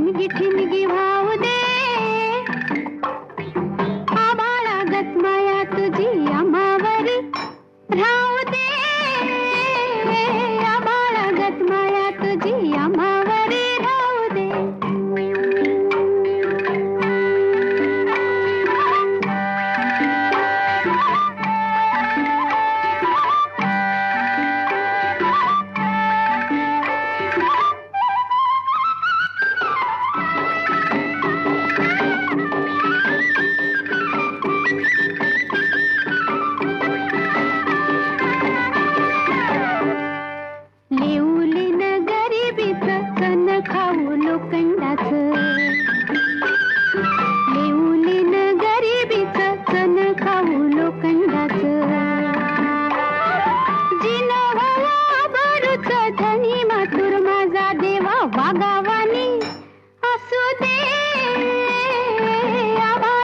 ठिणगी ठिणगी वाहू दे, आबाळागत माया तुझी आम्हावरी राहू दे, आबाळागत माया तुझी आम्हावरी राहू दे. लिवलीन गरिबीचं कण खाऊ लोखंडाचं, लिवलीन गरिबीचं कण खाऊ लोखंडाचं, जिन व्हावा बरूच धनी मातुर माझा देवा वागावा